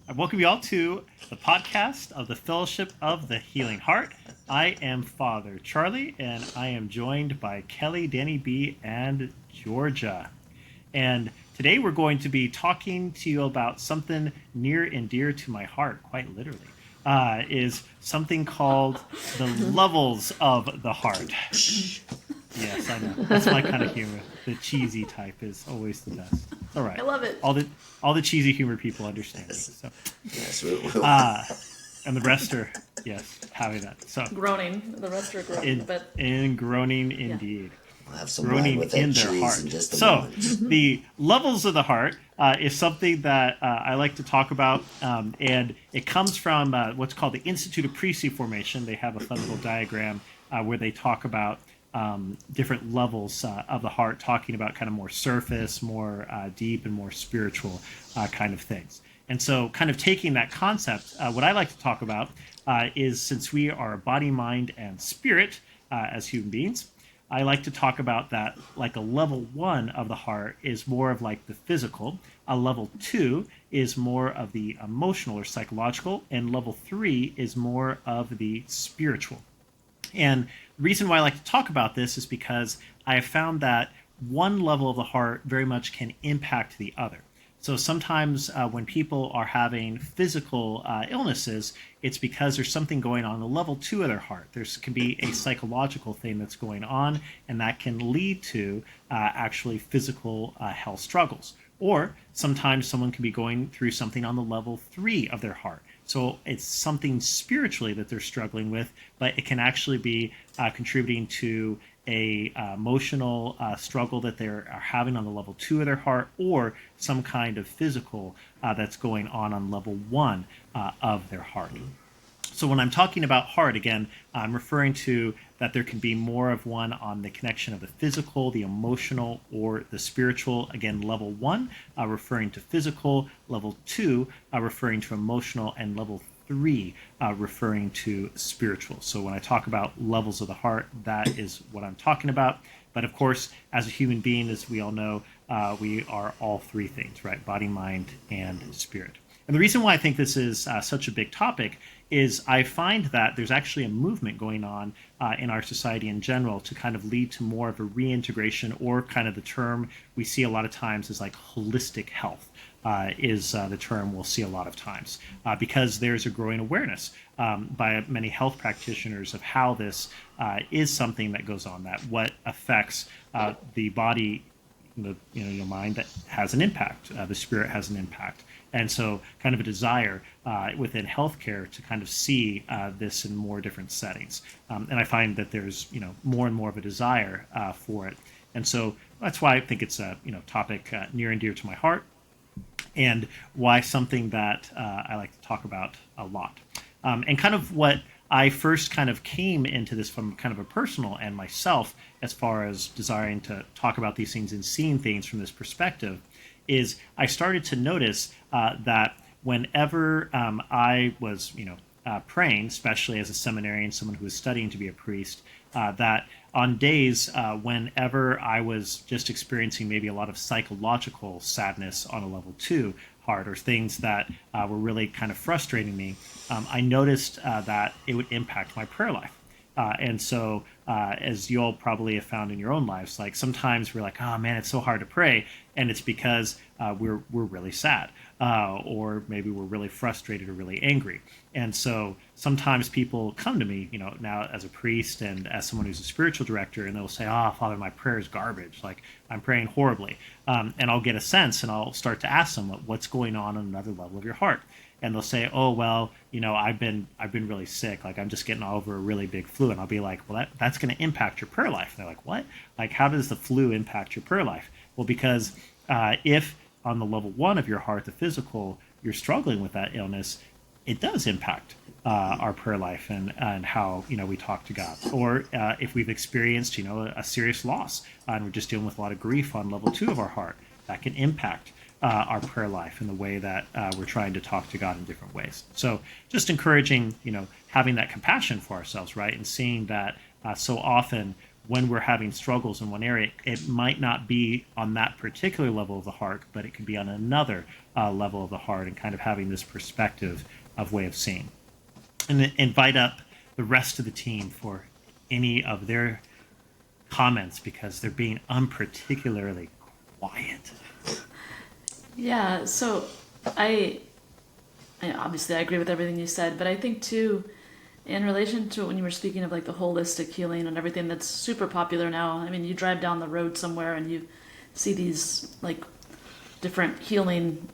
I welcome you all to the podcast of the Fellowship of the Healing Heart. I am Father Charlie, and I am joined by Kelly, Danny B, and Georgia. And today we're going to be talking to you about something near and dear to my heart, quite literally, is something called the levels of the heart. Yes, I know. That's my kind of humor. The cheesy type is always the best. It's all right. I love it. All the cheesy humor people understand me. So, Yes, and the rest are having that. So Groaning. The rest are groaning. groaning indeed. we'll have some Groaning wine with that in their cheese heart. in just a So, moment. the levels of the heart is something that I like to talk about, and it comes from what's called the Institute of Priestly Formation. They have a fun little diagram where they talk about different levels of the heart, talking about kind of more surface, more deep, and more spiritual kind of things. And so, kind of taking that concept, what I like to talk about is, since we are body, mind, and spirit as human beings, I like to talk about that like a level 1 of the heart is more of like the physical, a level 2 is more of the emotional or psychological, and level 3 is more of the spiritual. And the reason why I like to talk about this is because I have found that one level of the heart very much can impact the other. So sometimes when people are having physical illnesses, it's because there's something going on the level 2 of their heart. There can be a psychological thing that's going on, and that can lead to actually physical health struggles. Or sometimes someone can be going through something on the level 3 of their heart. So it's something spiritually that they're struggling with, but it can actually be contributing to a emotional struggle that they're having on the level 2 of their heart, or some kind of physical that's going on level 1 of their heart. So when I'm talking about heart, again, I'm referring to that there can be more of one on the connection of the physical, the emotional, or the spiritual. Again, level 1 referring to physical, level 2 referring to emotional, and level 3 referring to spiritual. So when I talk about levels of the heart, that is what I'm talking about. But of course, as a human being, as we all know, we are all three things, right? Body, mind, and spirit. And the reason why I think this is such a big topic is I find that there's actually a movement going on in our society in general to kind of lead to more of a reintegration, or kind of the term we see a lot of times is like holistic health. Is the term we'll see a lot of times because there's a growing awareness by many health practitioners of how this is something that goes on, that what affects the body, your mind, that has an impact. The spirit has an impact. And so kind of a desire within healthcare to kind of see this in more different settings. And I find that there's, more and more of a desire for it. And so that's why I think it's a, topic near and dear to my heart, and why something that I like to talk about a lot. And kind of what I first kind of came into this from kind of a personal and myself, as far as desiring to talk about these things and seeing things from this perspective, is I started to notice that whenever I was, praying, especially as a seminarian, someone who was studying to be a priest, that on days whenever I was just experiencing maybe a lot of psychological sadness on a level 2 heart, or things that were really kind of frustrating me, I noticed that it would impact my prayer life. And so, as you all probably have found in your own lives, like sometimes we're like, oh man, it's so hard to pray, and it's because we're really sad, or maybe we're really frustrated or really angry. And so sometimes people come to me, now as a priest and as someone who's a spiritual director, and they'll say, "Oh, Father, my prayer is garbage. Like I'm praying horribly," and I'll get a sense, and I'll start to ask them, "What's going on another level of your heart?" And they'll say, "Oh, well, I've been really sick. Like I'm just getting over a really big flu." And I'll be like, "Well, that's going to impact your prayer life." And they're like, "What? Like how does the flu impact your prayer life?" Well, because if on the level 1 of your heart, the physical, you're struggling with that illness, it does impact our prayer life and how we talk to God. Or if we've experienced a serious loss and we're just dealing with a lot of grief on level 2 of our heart, that can impact our prayer life in the way that we're trying to talk to God in different ways. So just encouraging, having that compassion for ourselves, right? And seeing that so often when we're having struggles in one area, it might not be on that particular level of the heart, but it could be on another level of the heart, and kind of having this perspective of way of seeing. And invite up the rest of the team for any of their comments, because they're being unparticularly quiet. Yeah, so I, obviously I agree with everything you said, but I think too, in relation to when you were speaking of like the holistic healing and everything that's super popular now. I mean, you drive down the road somewhere and you see these like different healing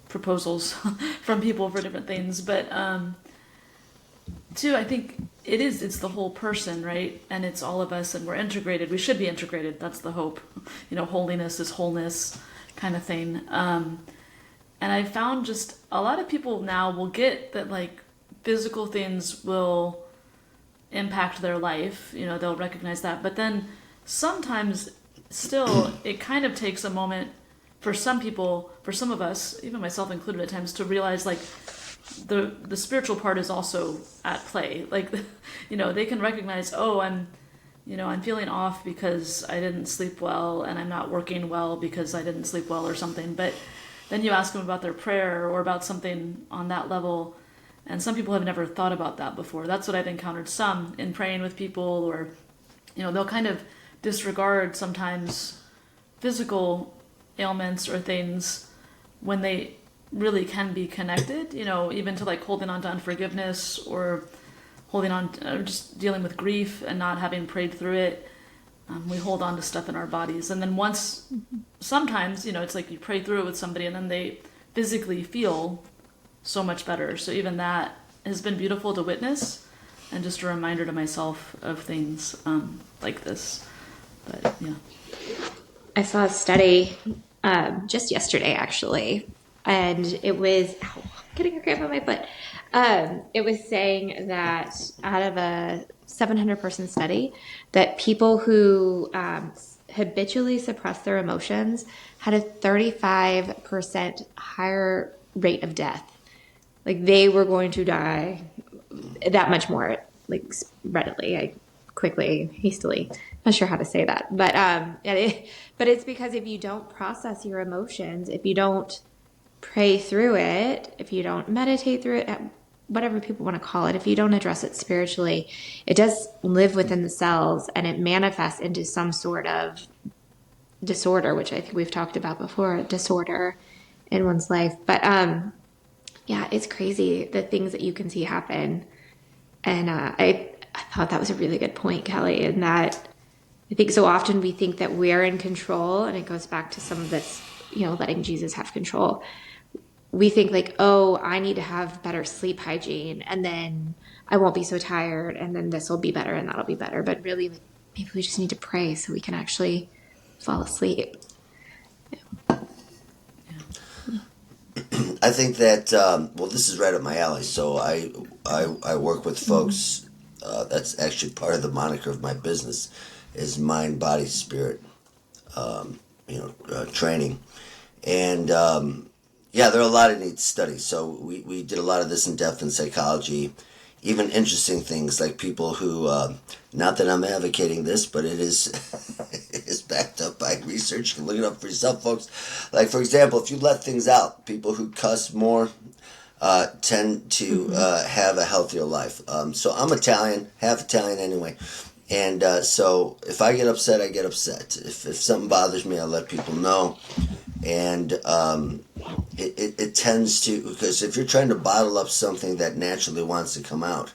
proposals from people for different things, but too, I think it's the whole person, right? And it's all of us, and we're integrated. We should be integrated. That's the hope. Holiness is wholeness kind of thing. And I found just a lot of people now will get that like physical things will impact their life. They'll recognize that. But then sometimes still it kind of takes a moment for some people, for some of us, even myself included at times, to realize like the spiritual part is also at play. Like, they can recognize, oh, I'm feeling off because I didn't sleep well, and I'm not working well because I didn't sleep well or something. But then you ask them about their prayer or about something on that level, and some people have never thought about that before. That's what I've encountered some in praying with people, or, they'll kind of disregard sometimes physical ailments or things when they really can be connected, even to like holding on to unforgiveness, or holding on to, just dealing with grief and not having prayed through it. We hold on to stuff in our bodies. And then sometimes, it's like you pray through it with somebody and then they physically feel so much better. So even that has been beautiful to witness, and just a reminder to myself of things like this. But yeah. I saw a study just yesterday, actually, and it was getting a cramp on my foot. It was saying that out of a 700-person study, that people who habitually suppress their emotions had a 35% higher rate of death. Like, they were going to die that much more, like, readily, quickly, hastily. Not sure how to say that, but but it's because if you don't process your emotions, if you don't pray through it, if you don't meditate through it, whatever people want to call it, if you don't address it spiritually, it does live within the cells and it manifests into some sort of disorder, which I think we've talked about before, disorder in one's life. But yeah, it's crazy the things that you can see happen. And I thought that was a really good point, Kelly, in that I think so often we think that we're in control, and it goes back to some of this, letting Jesus have control. We think like, oh, I need to have better sleep hygiene, and then I won't be so tired, and then this will be better and that'll be better. But really, maybe we just need to pray so we can actually fall asleep. I think that this is right up my alley. So I work with folks. That's actually part of the moniker of my business, is mind, body, spirit, training, and there are a lot of neat studies. So we did a lot of this in depth in psychology, even interesting things like people who, not that I'm advocating this, but it is it is backed up by research. You can look it up for yourself, folks. Like, for example, if you let things out, people who cuss more tend to have a healthier life. So I'm Italian, half Italian anyway. And so if I get upset, I get upset. If something bothers me, I let people know. And it tends to, because if you're trying to bottle up something that naturally wants to come out,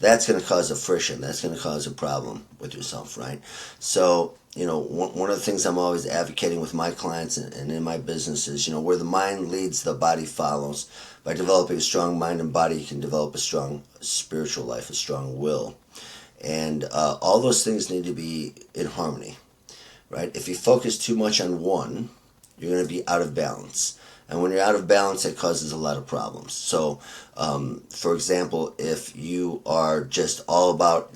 that's going to cause a friction. That's going to cause a problem with yourself, right? So, one of the things I'm always advocating with my clients and in my business is, where the mind leads, the body follows. By developing a strong mind and body, you can develop a strong spiritual life, a strong will. And all those things need to be in harmony, right? If you focus too much on one, you're going to be out of balance. And when you're out of balance, it causes a lot of problems. So, for example, if you are just all about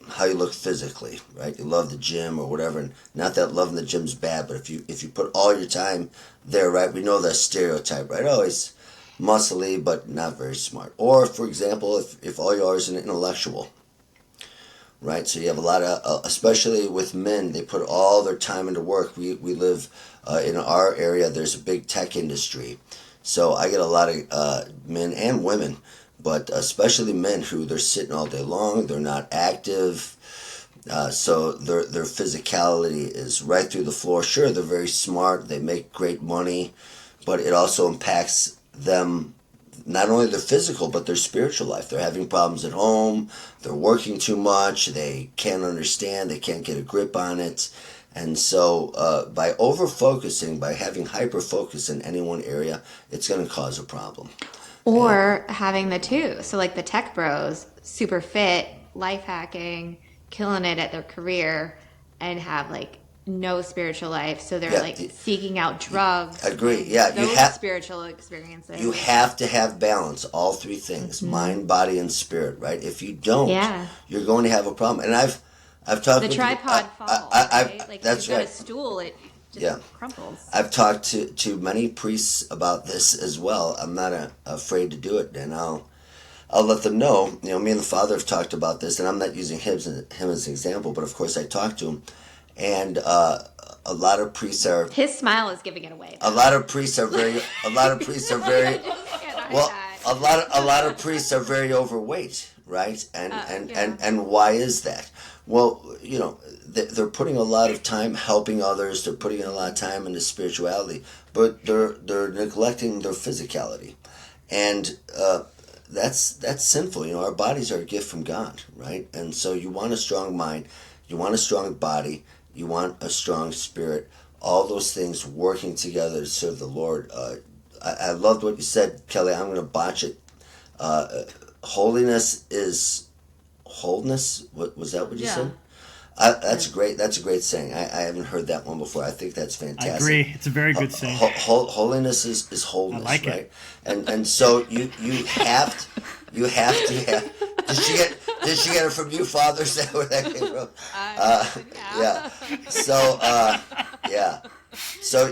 how you look physically, right? You love the gym or whatever, and not that loving the gym's bad, but if you put all your time there, right? We know that stereotype, right? Oh, he's muscly, but not very smart. Or, for example, if all you are is an intellectual, right? So you have a lot of, especially with men, they put all their time into work. We live in our area, there's a big tech industry. So I get a lot of men and women, but especially men who they're sitting all day long, they're not active. So their physicality is right through the floor. Sure, they're very smart, they make great money, but it also impacts them, not only their physical but their spiritual life. They're having problems at home, they're working too much, they can't understand, they can't get a grip on it. And so by over focusing, by having hyper focus in any one area, it's going to cause a problem. Or having the two. So like the tech bros, super fit, life hacking, killing it at their career, and have like no spiritual life. So they're Yeah, like seeking out drugs. Agree. Yeah, those spiritual experiences. you have to have balance, all three things, mind, body, and spirit, right? If you don't, you're going to have a problem. And I've talked the with tripod falls, right? Like that's if you've got right. a stool, it just crumples. I've talked to many priests about this as well. I'm not afraid to do it, and I'll let them know. You know, me and the father have talked about this, and I'm not using him as an example, but of course I talked to him, and a lot of priests are. His smile is giving it away. A lot of priests are very. A lot of priests are very. Well, a lot of priests are very overweight, right? And why is that? Well, you know, they're putting a lot of time helping others. They're putting in a lot of time into spirituality, but they're neglecting their physicality, and that's sinful. You know, our bodies are a gift from God, right? And so you want a strong mind, you want a strong body, you want a strong spirit. All those things working together to serve the Lord. I loved what you said, Kelly. I'm going to botch it. Holiness is wholeness. What was that? What you said? That's great. That's a great saying. I haven't heard that one before. I think that's fantastic. I agree. It's a very good saying. Holiness is wholeness, I like right? it. And so you have to have. Did she get it from you, Father? Is that where that came from? Yeah. So yeah. So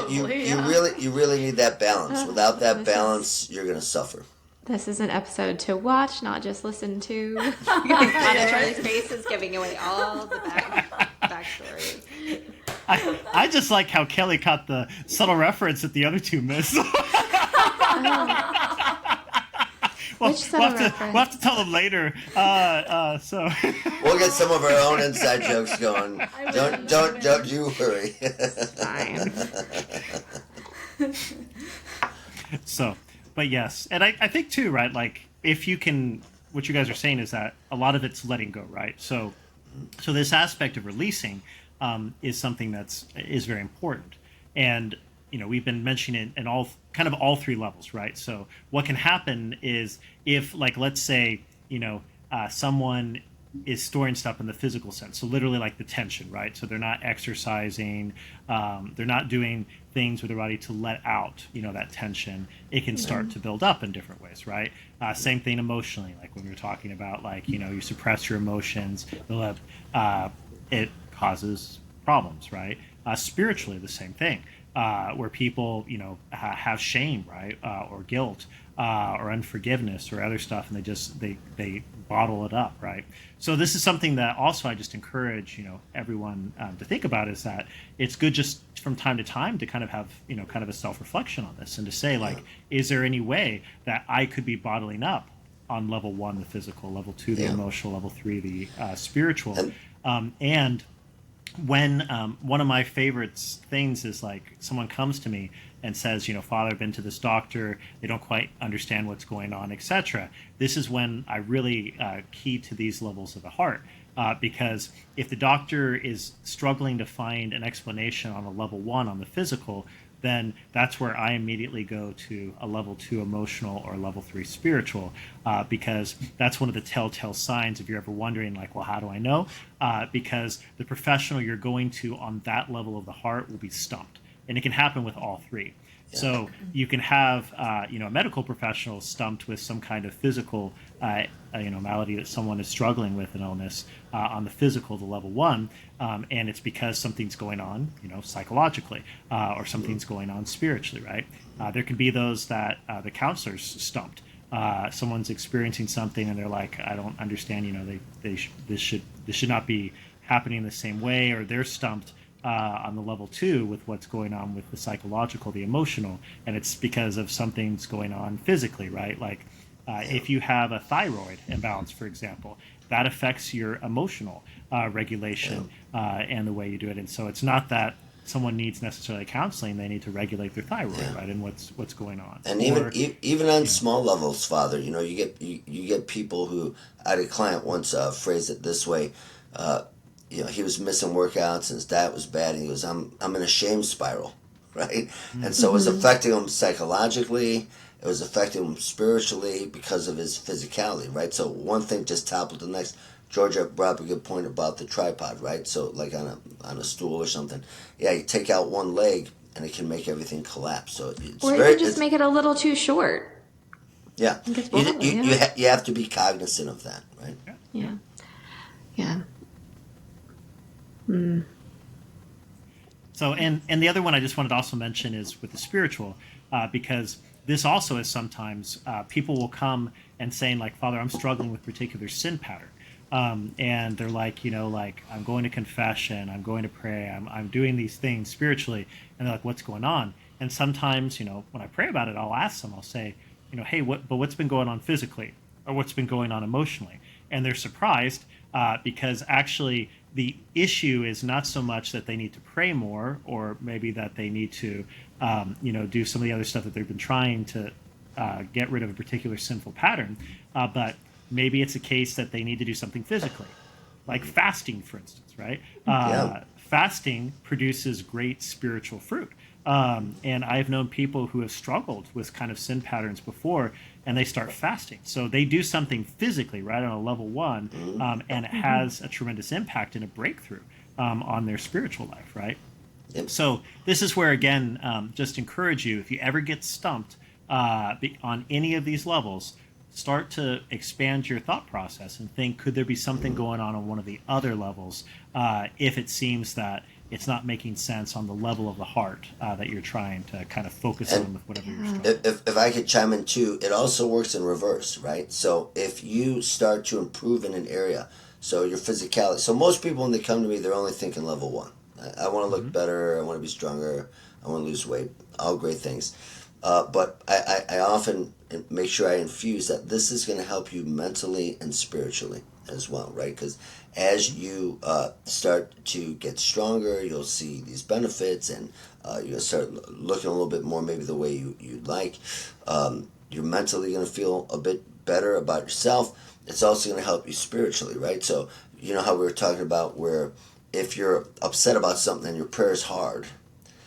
you really need that balance. Without that balance, you're gonna suffer. This is an episode to watch, not just listen to. Charlie's face is giving away all the backstory. I just like how Kelly caught the subtle reference that the other two missed. Well, Which subtle reference? We'll have to tell them later. So we'll get some of our own inside jokes going. Don't you worry. Fine. So, but yes, and I think too, right? Like if you can, what you guys are saying is that a lot of it's letting go, right? So this aspect of releasing is something is very important, and you know we've been mentioning it in all three levels, right? So what can happen is if, like, let's say, you know, someone is storing stuff in the physical sense, so literally like the tension, right? So they're not exercising, they're not doing things with their body to let out, you know, that tension. It can start to build up in different ways, right? Same thing emotionally, like when we were talking about, like, you know, you suppress your emotions, it causes problems, right? Spiritually, the same thing. Where people, you know, have shame, right, or guilt, or unforgiveness, or other stuff, and they bottle it up, right? So this is something that also I just encourage, you know, everyone to think about, is that it's good just from time to time to kind of have, you know, kind of a self-reflection on this, and to say, like, is there any way that I could be bottling up on level 1, the physical, level 2, the emotional, level 3, the spiritual, and when one of my favorite things is, like, someone comes to me and says, you know, Father, I've been to this doctor, they don't quite understand what's going on, etc. This is when I really key to these levels of the heart, because if the doctor is struggling to find an explanation on a level 1 on the physical, then that's where I immediately go to a level 2 emotional or level 3 spiritual, because that's one of the telltale signs if you're ever wondering, like, well, how do I know? Because the professional you're going to on that level of the heart will be stumped. And it can happen with all three. Yeah. So you can have, you know, a medical professional stumped with some kind of physical, you know, malady that someone is struggling with, an illness on the physical, the level 1, and it's because something's going on, you know, psychologically, or something's going on spiritually, right? There can be those that the counselor's stumped someone's experiencing something and they're like, I don't understand, this should not be happening the same way, or they're stumped on the level 2 with what's going on with the psychological, the emotional, and it's because of something's going on physically, right? Like if you have a thyroid imbalance, for example, that affects your emotional regulation and the way you do it. And so it's not that someone needs necessarily counseling; they need to regulate their thyroid, right, and what's going on. And Or, even on small levels, Father, you get people who, I had a client once phrase it this way. He was missing workouts and his diet was bad, and he goes, I'm in a shame spiral, right? And so it was affecting him psychologically, it was affecting him spiritually because of his physicality, right? So one thing just toppled the next. Georgia brought up a good point about the tripod, right? So like on a stool or something, you take out one leg and it can make everything collapse. So it's Or you could just make it a little too short. Yeah, It gets wobbly, you have to be cognizant of that, right? Yeah. Yeah. So, and the other one I just wanted to also mention is with the spiritual, because this also is sometimes people will come and saying like, Father, I'm struggling with particular sin pattern. And they're like, I'm going to confession, I'm going to pray, I'm doing these things spiritually. And they're like, what's going on? And sometimes, when I pray about it, I'll ask them, I'll say, hey, what's been going on physically, or what's been going on emotionally? And they're surprised because actually the issue is not so much that they need to pray more, or maybe that they need to, do some of the other stuff that they've been trying to get rid of a particular sinful pattern, but maybe it's a case that they need to do something physically, like fasting, for instance, right? Fasting produces great spiritual fruit. And I've known people who have struggled with kind of sin patterns before, and they start fasting. So they do something physically, right, on a level 1, and it has a tremendous impact and a breakthrough on their spiritual life, right? Yep. So this is where, again, just encourage you, if you ever get stumped on any of these levels, start to expand your thought process and think, could there be something going on one of the other levels if it seems that it's not making sense on the level of the heart that you're trying to kind of focus on with whatever you're struggling. If I could chime in too, it also works in reverse, right? So if you start to improve in an area, so your physicality, so most people when they come to me, they're only thinking level 1. I want to look better, I want to be stronger, I want to lose weight, all great things. But I often make sure I infuse that this is going to help you mentally and spiritually as well, right? Because as you start to get stronger, you'll see these benefits, and you'll start looking a little bit more maybe the way you'd like. You're mentally going to feel a bit better about yourself. It's also going to help you spiritually, right? So you know how we were talking about where if you're upset about something and your prayer is hard,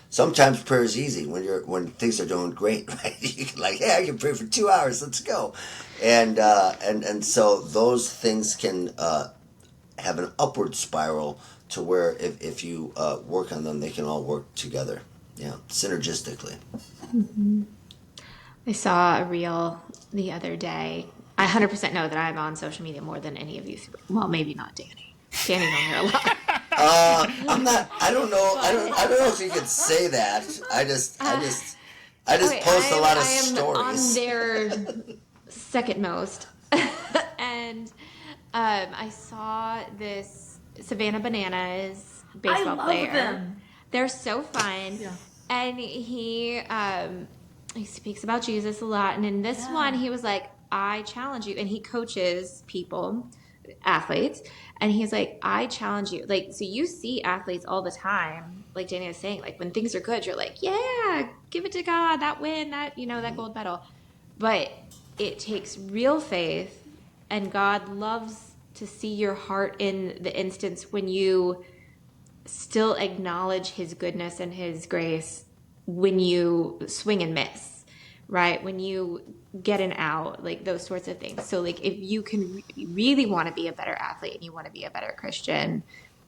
sometimes prayer is easy when things are doing great, right? You can hey, I can pray for 2 hours. Let's go, and so those things can have an upward spiral to where if you work on them, they can all work together, synergistically. I saw a reel the other day. I 100% know that I'm on social media more than any of you. Well, maybe not Danny. Danny's on there a lot. I'm not. I don't know. I don't know if you could say that. I just Okay, post a lot of I am stories. on their second most. And I saw this Savannah Bananas baseball player. them. They're so fun. Yeah. And he speaks about Jesus a lot. And in this one, he was like, I challenge you. And he coaches people, athletes. And he's like, I challenge you. Like, so you see athletes all the time, like Danny was saying, like when things are good, you're like, yeah, give it to God, that win, that, that gold medal. But it takes real faith, and God loves to see your heart in the instance when you still acknowledge his goodness and his grace when you swing and miss, right? When you get an out, like those sorts of things. So like if you can really want to be a better athlete and you want to be a better Christian,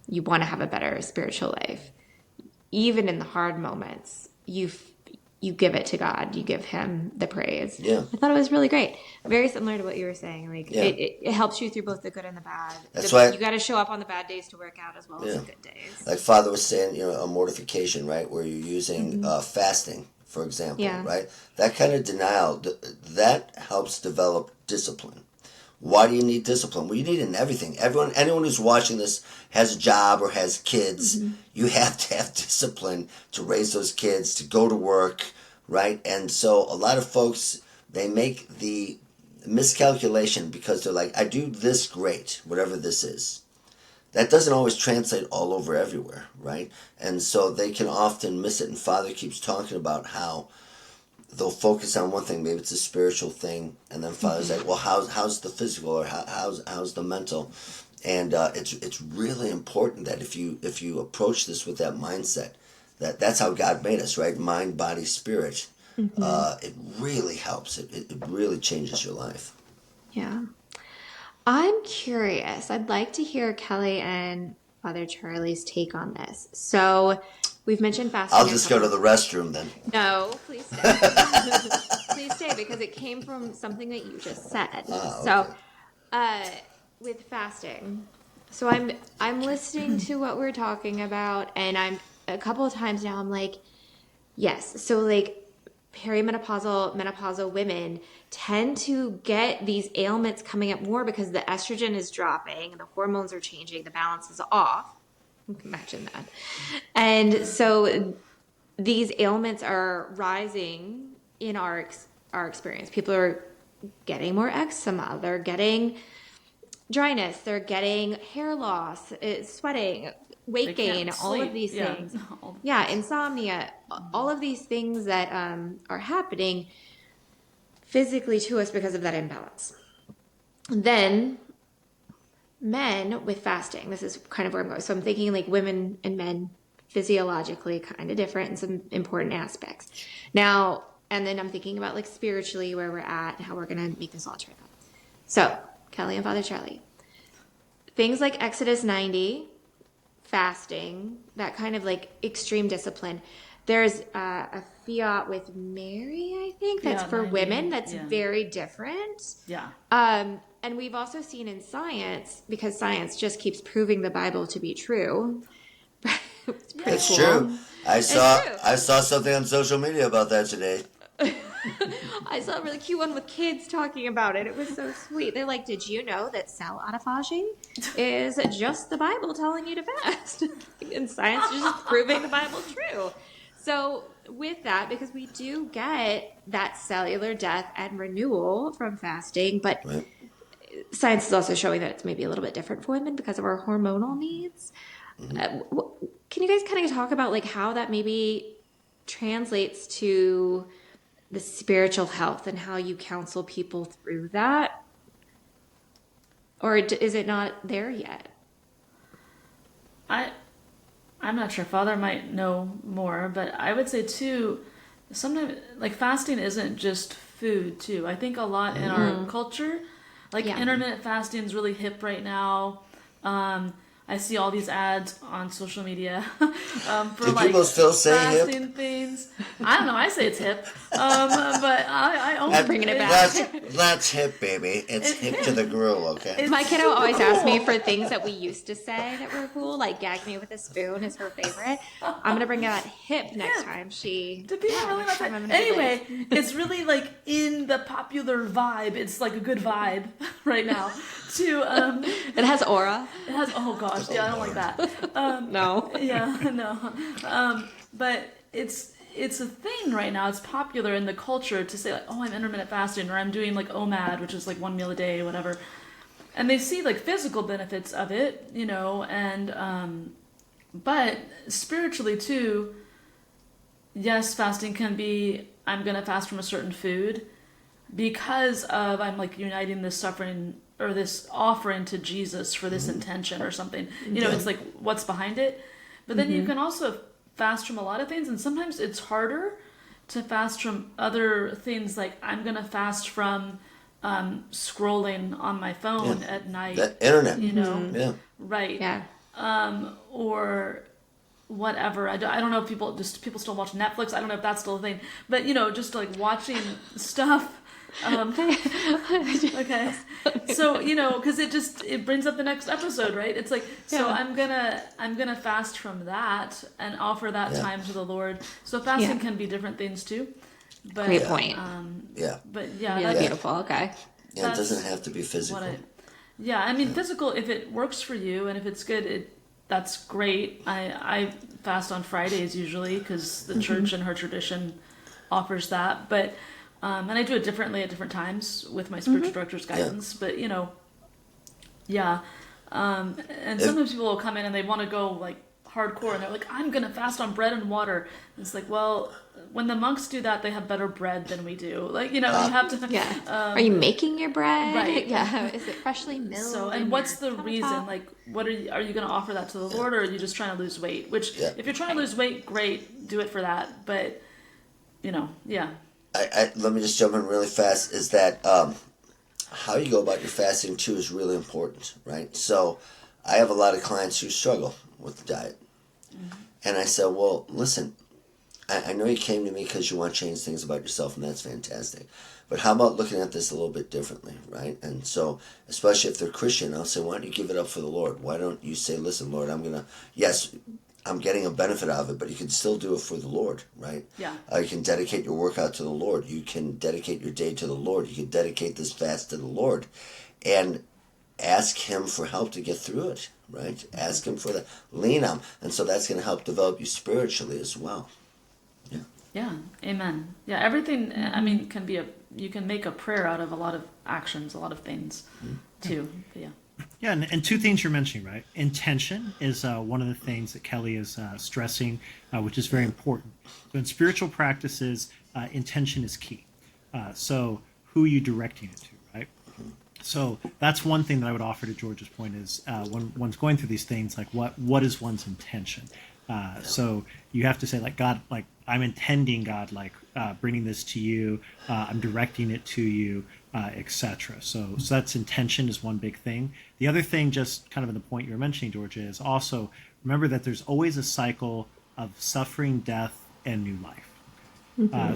you want to have a better spiritual life, even in the hard moments, you give it to God, you give him the praise. Yeah. I thought it was really great. Very similar to what you were saying. Like Yeah. it helps you through both the good and the bad. That's why you got to show up on the bad days to work out as well as Yeah. the good days. Like Father was saying, a mortification, right? Where you're using fasting for example, Yeah. right? That kind of denial, that helps develop discipline. Why do you need discipline? Well, you need it in everything. Anyone who's watching this has a job or has kids. You have to have discipline to raise those kids, to go to work, right? And so a lot of folks, they make the miscalculation because they're like, I do this great, whatever this is. That doesn't always translate all over everywhere, right? And so they can often miss it. And Father keeps talking about how they'll focus on one thing, maybe it's a spiritual thing, and then Father's like, well, how's the physical, or how's the mental? And it's really important that if you approach this with that mindset, that's how God made us, right? Mind, body, spirit. It really helps. It really changes your life. Yeah. I'm curious. I'd like to hear Kelly and Father Charlie's take on this. So we've mentioned fasting. I'll just go to the restroom then. No, please stay. Please stay, because it came from something that you just said. So, with fasting, so I'm listening to what we're talking about, and I'm a couple of times now I'm like, yes. So like perimenopausal, menopausal women tend to get these ailments coming up more because the estrogen is dropping, the hormones are changing, the balance is off. Imagine that. And so these ailments are rising in our experience. People are getting more eczema. They're getting dryness. They're getting hair loss, sweating, weight They gain, can't all of sleep. these Yeah. things. Yeah, insomnia, all of these things that are happening physically to us because of that imbalance. Then men with fasting, this is kind of where I'm going. So I'm thinking like women and men physiologically kind of different in some important aspects. Now, and then I'm thinking about like spiritually where we're at and how we're going to make this all track up. So, Kelly and Father Charlie, things like Exodus 90, fasting, that kind of like extreme discipline. There's a fiat with Mary, I think, that's Yeah, for 90, women. That's yeah. very different. Yeah. And we've also seen in science, because science just keeps proving the Bible to be true. It's pretty It's cool. true. I true. saw something on social media about that today. I saw a really cute one with kids talking about it. It was so sweet. They're like, did you know that cell autophagy is just the Bible telling you to fast? And science is just proving the Bible true. So with that, because we do get that cellular death and renewal from fasting, but Right. science is also showing that it's maybe a little bit different for women because of our hormonal needs. Can you guys kind of talk about like how that maybe translates to the spiritual health and how you counsel people through that? Or is it not there yet? I'm not sure. Father might know more, but I would say too, sometimes like fasting isn't just food too. I think a lot in our culture, like Yeah. intermittent fasting is really hip right now. I see all these ads on social media for Do like people still say hip? fasting things. I don't know. I say it's hip, but I only Bringing it back. That's hip, baby. It's hip to the grill, okay? My kiddo always asks me for things that we used to say that were cool, like gag me with a spoon is her favorite. I'm gonna bring out hip next time she. Do people really next not time I'm that? gonna do Anyway, it's really like in the popular vibe. It's like a good vibe right now. To It has aura. it has oh gosh, yeah, I don't like that. No. Yeah, no. But it's a thing right now. It's popular in the culture to say like, oh, I'm intermittent fasting, or I'm doing like OMAD, which is like 1 meal a day, whatever. And they see like physical benefits of it, you know, and but spiritually too. Yes, fasting can be. I'm gonna fast from a certain food because of I'm like uniting this suffering or this offering to Jesus for this intention or something. You know, it's like what's behind it. But then you can also fast from a lot of things, and sometimes it's harder to fast from other things. Like I'm gonna fast from scrolling on my phone at night. That internet. You know, Yeah. right? Yeah. Or whatever. I don't know if people still watch Netflix. I don't know if that's still a thing. But you know, just like watching stuff Okay. So, because it brings up the next episode, right? It's like, so Yeah. I'm gonna fast from that and offer that Yeah. time to the Lord. So fasting Yeah. can be different things too. But Great point. Yeah. but yeah, Really that's beautiful. Okay. Yeah, it doesn't that's have to be physical. what I yeah, I mean physical, if it works for you and if it's good, that's great. I fast on Fridays usually because the church and her tradition offers that. But and I do it differently at different times with my spiritual director's guidance. But yeah. And sometimes people will come in and they want to go like hardcore and they're like, I'm gonna fast on bread and water. And it's like, well, when the monks do that, they have better bread than we do. Like, you have to. Yeah. Are you making your bread? Right. Yeah. Is it freshly milled? So, in and what's your the reason? countertop? Like, what are you going to offer that to the Lord, or are you just trying to lose weight? Which, Yeah. if you're trying to lose weight, great, do it for that. But, yeah, Let me just jump in really fast. Is that how you go about your fasting too is really important, right? So, I have a lot of clients who struggle with the diet, and I said, well, listen, I know you came to me because you want to change things about yourself, and that's fantastic. But how about looking at this a little bit differently, right? And so, especially if they're Christian, I'll say, why don't you give it up for the Lord? Why don't you say, listen, Lord, yes, I'm getting a benefit out of it, but you can still do it for the Lord, right? Yeah. You can dedicate your workout to the Lord. You can dedicate your day to the Lord. You can dedicate this fast to the Lord. And ask Him for help to get through it, right? Ask Him for that. Lean on Him. And so that's going to help develop you spiritually as well. yeah, amen. Yeah, everything, I mean, you can make a prayer out of a lot of actions, a lot of things, too. But yeah. Yeah, and two things you're mentioning, right? Intention is one of the things that Kelly is stressing, which is very important. So in spiritual practices, intention is key. So who are you directing it to, right? So that's one thing that I would offer to George's point is when one's going through these things, like what is one's intention? So you have to say, like, God, like, I'm intending, God, like, bringing this to you. I'm directing it to you, etc. So that's intention is one big thing. The other thing, just kind of in the point you were mentioning, Georgia, is also remember that there's always a cycle of suffering, death, and new life.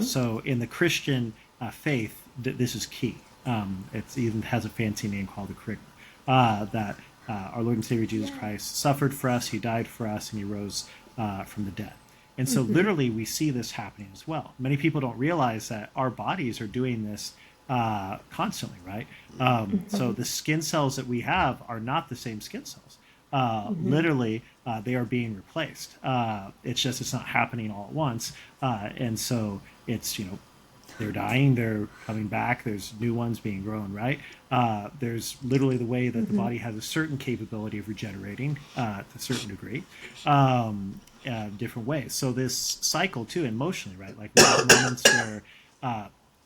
So in the Christian faith, this is key. It even has a fancy name called the Kerygma, that our Lord and Savior Jesus Christ suffered for us, He died for us, and He rose from the dead. And so literally we see this happening as well. Many people don't realize that our bodies are doing this constantly, right? So the skin cells that we have are not the same skin cells. Literally, they are being replaced. It's not happening all at once. And so it's, they're dying, they're coming back, there's new ones being grown, right? There's literally the way that the body has a certain capability of regenerating to a certain degree, different ways. So this cycle too, emotionally, right? Like we have moments where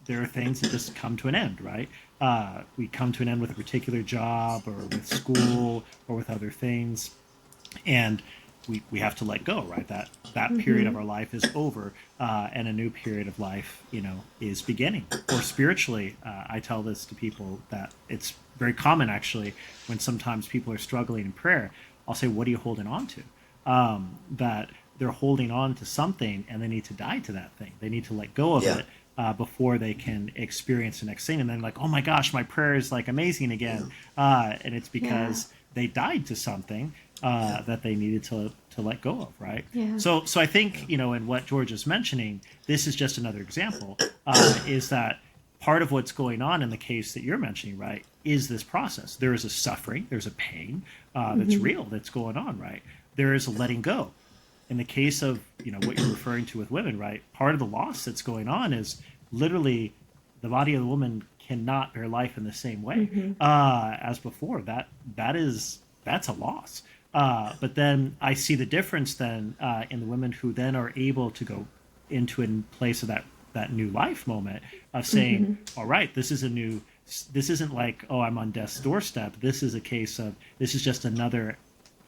there are things that just come to an end, right? We come to an end with a particular job or with school or with other things. And we have to let go, right? That period of our life is over, and a new period of life, is beginning. Or spiritually, I tell this to people that it's very common actually when sometimes people are struggling in prayer. I'll say, "What are you holding on to?" That they're holding on to something, and they need to die to that thing. They need to let go of it before they can experience the next thing. And then, like, oh my gosh, my prayer is like amazing again, and it's because they died to something that they needed to let go of, right? Yeah. So I think, in what George is mentioning, this is just another example, is that part of what's going on in the case that you're mentioning, right, is this process. There is a suffering, there's a pain that's real, that's going on, right? There is a letting go. In the case of, what you're referring to with women, right, part of the loss that's going on is literally the body of the woman cannot bear life in the same way as before. That's a loss. But then I see the difference then in the women who then are able to go into a place of that new life moment of saying, all right, this isn't like, oh, I'm on death's doorstep. This is a case of, this is just another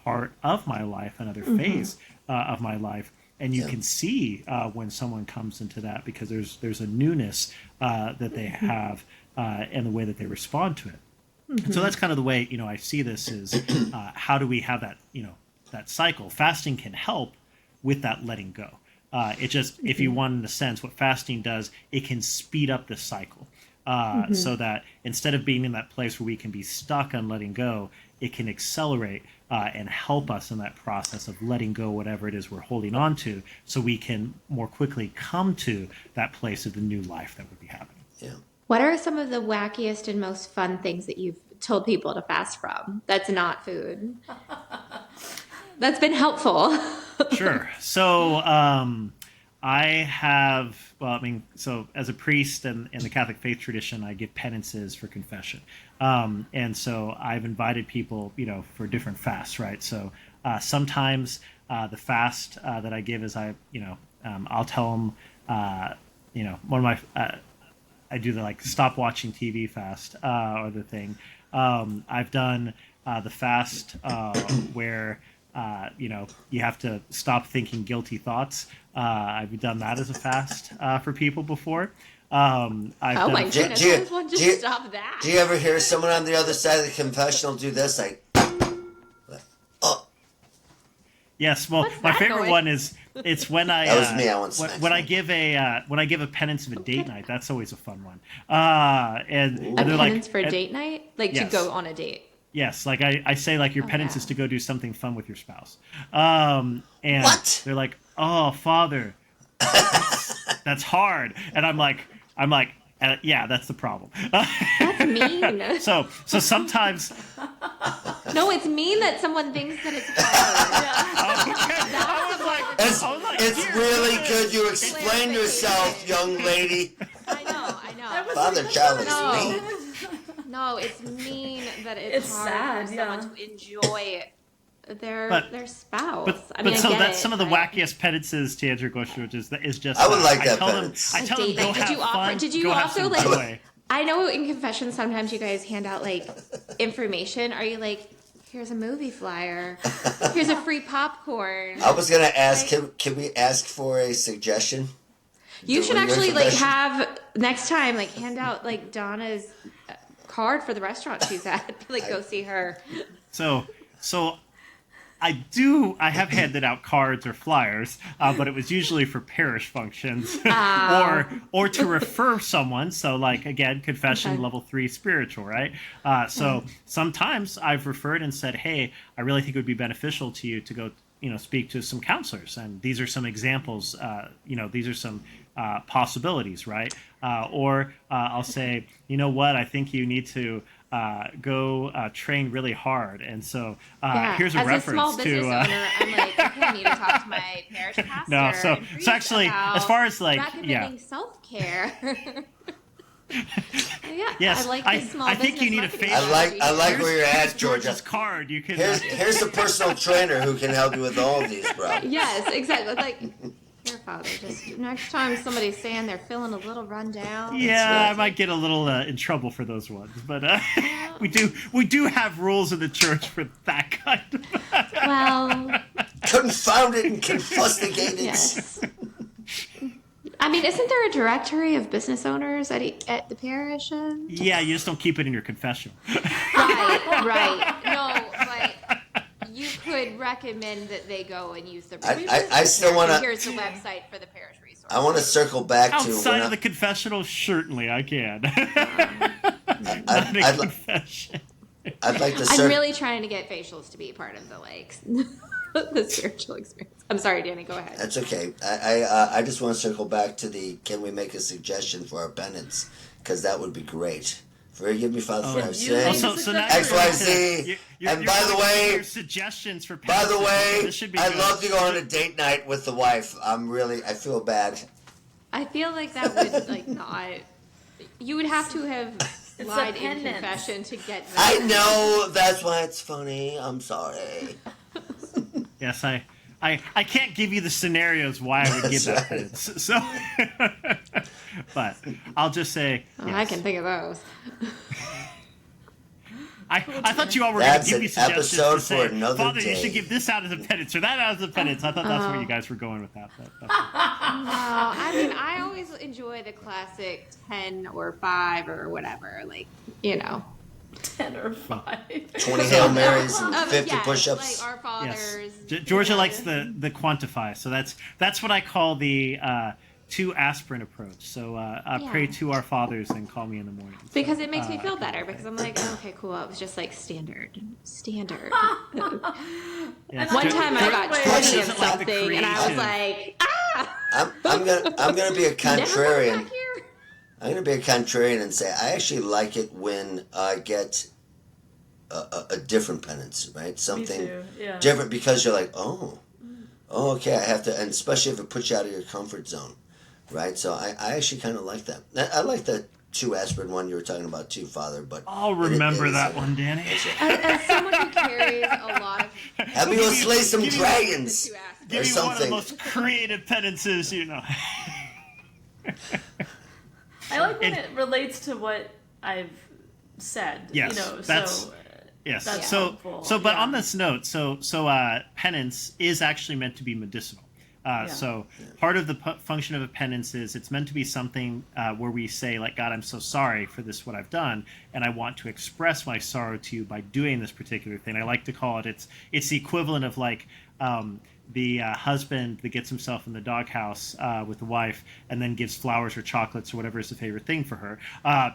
part of my life, another phase of my life. And you can see when someone comes into that, because there's a newness that they have and the way that they respond to it. And so that's kind of the way, I see this is how do we have that, that cycle? Fasting can help with that letting go. It just, if you want in a sense, what fasting does, it can speed up the cycle. so that instead of being in that place where we can be stuck on letting go, it can accelerate and help us in that process of letting go whatever it is we're holding on to, so we can more quickly come to that place of the new life that would be happening. Yeah. What are some of the wackiest and most fun things that you've told people to fast from that's not food? That's been helpful. Sure. So I have, well, I mean, so as a priest and in the Catholic faith tradition, I give penances for confession. And so I've invited people, for different fasts, right? So sometimes the fast that I give is I'll tell them, one of my, I do the stop watching TV fast or the thing. I've done the fast where you have to stop thinking guilty thoughts. I've done that as a fast for people before. Oh my goodness, I just want to stop that. Do you ever hear someone on the other side of the confessional do this? Oh. Yes, well, my favorite noise? one is it's when I That was me. I want snacks. when I give a penance of a date night. That's always a fun one. And A they're penance for and- date night? Like Yes. to go on a date? Yes, I say your penance yeah. is to go do something fun with your spouse. And What? they're like, "Oh, Father, that's hard." And I'm like, yeah, that's the problem. That's mean. so sometimes No, it's mean that someone thinks that it's hard. It's really good you explain yourself, young lady. I know. Father Charles No. me. No, it's mean that it's hard sad, for yeah. someone to enjoy their spouse. But I mean, I so get that's it, some of the but- wackiest penances to answer your question, which is just I would like I that tell penance. them I tell them Date go night. have fun. Did you go have also some like? joy. I know in confession sometimes you guys hand out information. Are you like, here's a movie flyer, here's a free popcorn? I was gonna ask, can we ask for a suggestion? You should During your actually confession? have next time hand out Donna's card for the restaurant she's at. Go see her. So I have handed out cards or flyers, but it was usually for parish functions or to refer someone. So again, confession Okay. level 3 spiritual, right? So sometimes I've referred and said, hey, I really think it would be beneficial to you to go, speak to some counselors. And these are some examples, these are some possibilities, right? Or I'll say, you know what, I think you need to go train really hard. And so here's a as reference a small business to. owner, I'm like, okay, I need to talk to my parish pastor. No, so and priest actually, about as far as recommending self-care. Yeah, Yes, I like I- the small I think business you need a marketing face- I like where you're at, George's Georgia. card, you can. Here's a personal trainer who can help you with all of these problems. Yes, exactly. Here, Father, just next time somebody's saying they're feeling a little run down. Yeah, I might get a little in trouble for those ones, but we do have rules in the church for that kind of. Well, Confounded and confustigated. yes. I mean, isn't there a directory of business owners at the parish? Yeah, you just don't keep it in your confession. Right. No, but you could recommend that they go and use the. I still wanna- Here's the website for the parish resource. I want to circle back to Outside when of the confessional, certainly I can. Not a I'd confession. I'd like to I'm circle. really trying to get facials to be part of the spiritual experience. I'm sorry, Danny. Go ahead. That's okay. I just want to circle back to the can we make a suggestion for our penance? Because that would be great. Forgive me, Father, for I've you make sinned. a So now X, you're Y, into- Z. you're And by the going way- into your suggestions for By the penances. way, This should be I'd good. love to go on a date night with the wife. I feel bad. I feel like that would not. You would have to have a lied in penance. confession to get that. I know that's why it's funny. I'm sorry. Yes, I can't give you the scenarios why I would give that Sorry. penance. So, but I'll just say, Oh, yes. I can think of those. I thought you all were going to That's give me an suggestions episode to say, for another Father, you day." should give this out as a penance or that out as a penance. I thought that's where you guys were going with that. I mean, I always enjoy the classic 10 or 5 or whatever. 10 or 5. 20 Hail Marys and 50 yes, push-ups. Like our Yes, fathers. Georgia likes the quantify, so that's what I call the 2 aspirin approach. So pray to our fathers and call me in the morning. Because it makes me feel better because I'm like, oh, okay, cool. It was just like standard. Yeah, One time I got Wait, 20 of isn't like the something and I was creation. like, ah, I'm gonna be a never come contrarian. back here. I'm gonna be a contrarian and say I actually like it when I get a different penance, right? Something Me too. Yeah. different because you're like, oh, okay, I have to, and especially if it puts you out of your comfort zone, right? So I actually kind of like that. I like the 2 aspirin one you were talking about too, Father. But I'll remember it is that one, Danny. As someone who carries a lot of Have me go slay some give me- dragons two aspects. Give or me one of the something. most creative penances, I like when it relates to what I've said. Yes, you know, that's- so Yes. That's so helpful, but yeah. on this note, so penance is actually meant to be medicinal. So part of the function of a penance is it's meant to be something where we say, like, God, I'm so sorry for this, what I've done, and I want to express my sorrow to you by doing this particular thing. I like to call it, it's the equivalent of like the husband that gets himself in the doghouse with the wife and then gives flowers or chocolates or whatever is the favorite thing for her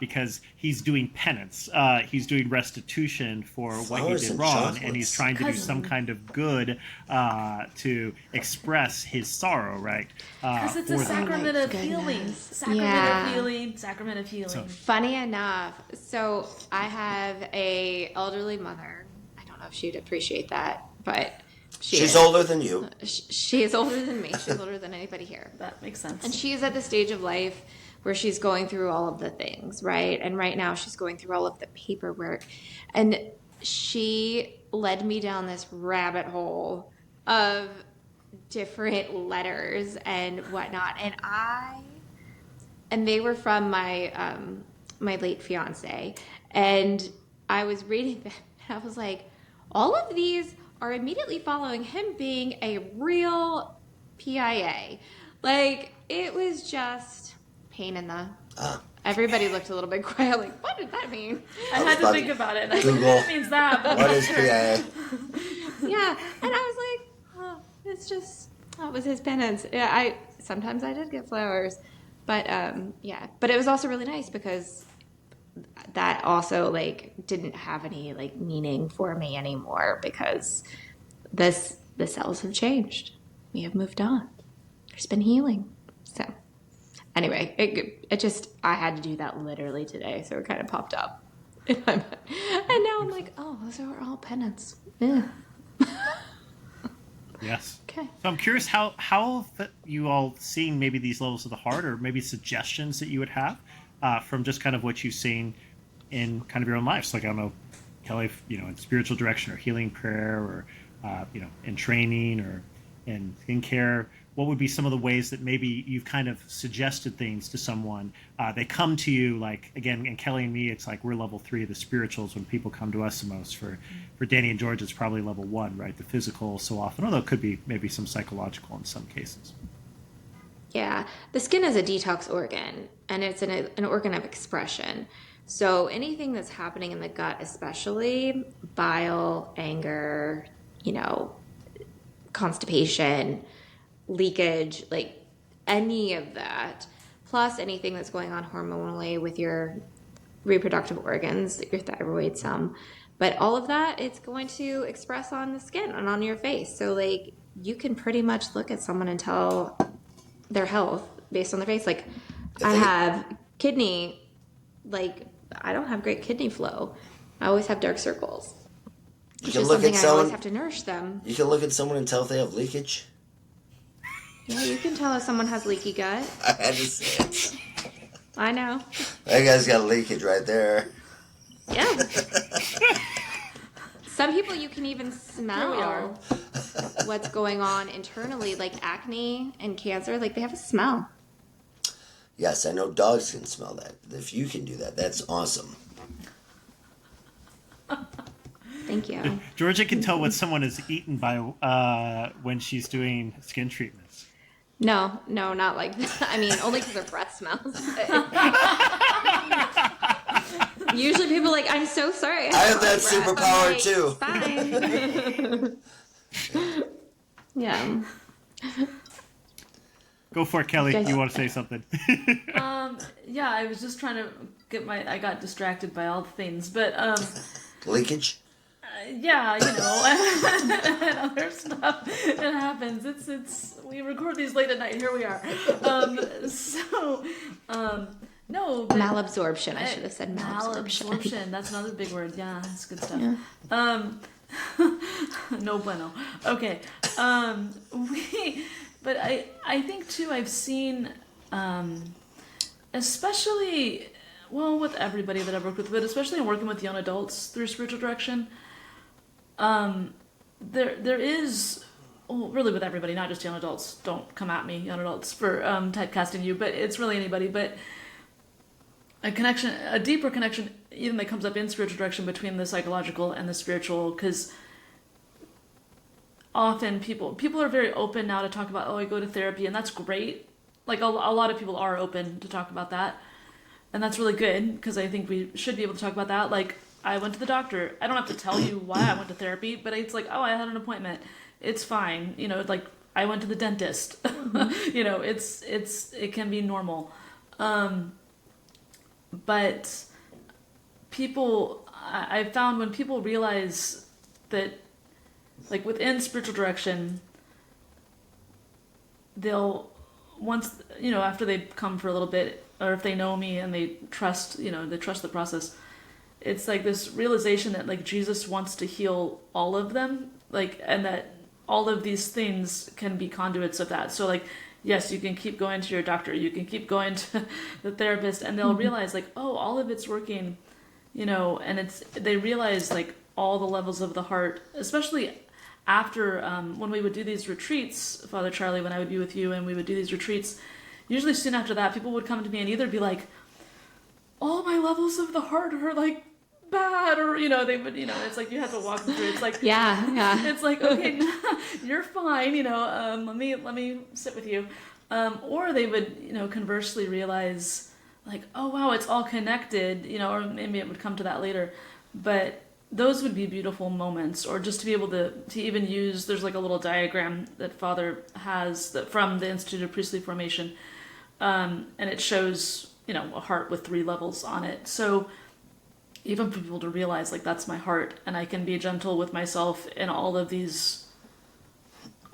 because he's doing penance. He's doing restitution for what he Flowers did and wrong, chocolates. and he's trying to do some kind of good to express his sorrow, right? because it's a for that. sacrament of goodness. healing. Sacrament Yeah. of healing. Sacrament of healing. So- Funny enough, so I have a elderly mother. I don't know if she'd appreciate that, but She's is. older than you. She is older than me. She's older than anybody here. That makes sense. And she is at the stage of life where she's going through all of the things, right? And right now she's going through all of the paperwork. And she led me down this rabbit hole of different letters and whatnot. And they were from my my late fiance. And I was reading them and I was like, all of these are immediately following him being a real PIA. Like, it was just pain in the... Everybody looked a little bit quiet, like, what did that mean? I had to about think to about it. And I Google. think that means that. But What is PIA? Yeah, and I was like, oh, it's just, that was his penance. Yeah, sometimes I did get flowers, but yeah, but it was also really nice because that also like didn't have any like meaning for me anymore because the cells have changed. We have moved on. There's been healing. So anyway, it just, I had to do that literally today, so it kind of popped up in my mind. And now I'm like, oh, those are all penance. Yeah. Yes. Okay. So I'm curious how you all seeing maybe these levels of the heart, or maybe suggestions that you would have from just kind of what you've seen in kind of your own lives. Like, I don't know, Kelly, if, in spiritual direction or healing prayer, or in training or in skincare. What would be some of the ways that maybe you've kind of suggested things to someone? They come to you, like, again, and Kelly and me, it's like we're level 3 of the spirituals when people come to us the most. For Danny and George, it's probably level 1, right? The physical so often, although it could be maybe some psychological in some cases. Yeah, the skin is a detox organ, and it's an organ of expression. So anything that's happening in the gut, especially bile, anger, constipation, leakage, like any of that, plus anything that's going on hormonally with your reproductive organs, your thyroid, but all of that, it's going to express on the skin and on your face. So like you can pretty much look at someone and tell their health based on their face. Like I have kidney, like I don't have great kidney flow. I always have dark circles. You It's can just look something at I always someone. have to nourish them. You can look at someone and tell if they have leakage. Yeah, you can tell if someone has leaky gut. I had to say it. I know. That guy's got leakage right there. Yeah. Some people you can even Here we smell are. what's going on internally, like acne and cancer. Like they have a smell. Yes, I know dogs can smell that. If you can do that, that's awesome. Thank you. Georgia can tell what someone is eaten by when she's doing skin treatments. No, not like that. I mean, only because their breath smells. Usually people are like, I'm so sorry. I have that breath." I'm superpower, like, too. "It's fine." Yeah. You can look at someone. Go for it, Kelly. Guys- You want to say something? Yeah, I was just trying to I got distracted by all the things, but Leakage. yeah, you know, and other stuff. It happens. We record these late at night. Here we are. No, but Malabsorption. I should have said malabsorption. malabsorption. That's another big word. Yeah, that's good stuff. Yeah. No bueno. Okay. But I think too. I've seen, especially, well, with everybody that I've worked with, but especially in working with young adults through spiritual direction. There is, well, really with everybody, not just young adults. Don't come at me, young adults, for typecasting you, but it's really anybody. But a connection, a deeper connection, even that comes up in spiritual direction between the psychological and the spiritual, because often people are very open now to talk about, oh, I go to therapy, and that's great. Like a lot of people are open to talk about that, and that's really good, because I think we should be able to talk about that. Like, I went to the doctor. I don't have to tell you why I went to therapy, but it's like, oh, I had an appointment. It's fine. You know, like, I went to the dentist. You know, it can be normal. But I found when people realize that, like, within spiritual direction, they'll, once, you know, after they've come for a little bit, or if they know me and they trust the process, it's like this realization that, like, Jesus wants to heal all of them, like, and that all of these things can be conduits of that. So, like, yes, you can keep going to your doctor, you can keep going to the therapist, and they'll realize, like, oh, all of it's working, you know, and they realize, like, all the levels of the heart, especially after, when we would do these retreats, Father Charlie, when I would be with you and we would do these retreats, usually soon after that, people would come to me and either be like, all my levels of the heart are, like, bad, or, you know, they would, you know, it's like you have to walk them through. It's like, Yeah. it's like, okay, you're fine, you know, let me sit with you. Or they would, you know, conversely realize, like, oh wow, it's all connected, you know, or maybe it would come to that later. But those would be beautiful moments, or just to be able to even use, there's like a little diagram that Father has that from the Institute of Priestly Formation, and it shows, you know, a heart with 3 levels on it. So even for people to realize, like, that's my heart, and I can be gentle with myself in all of these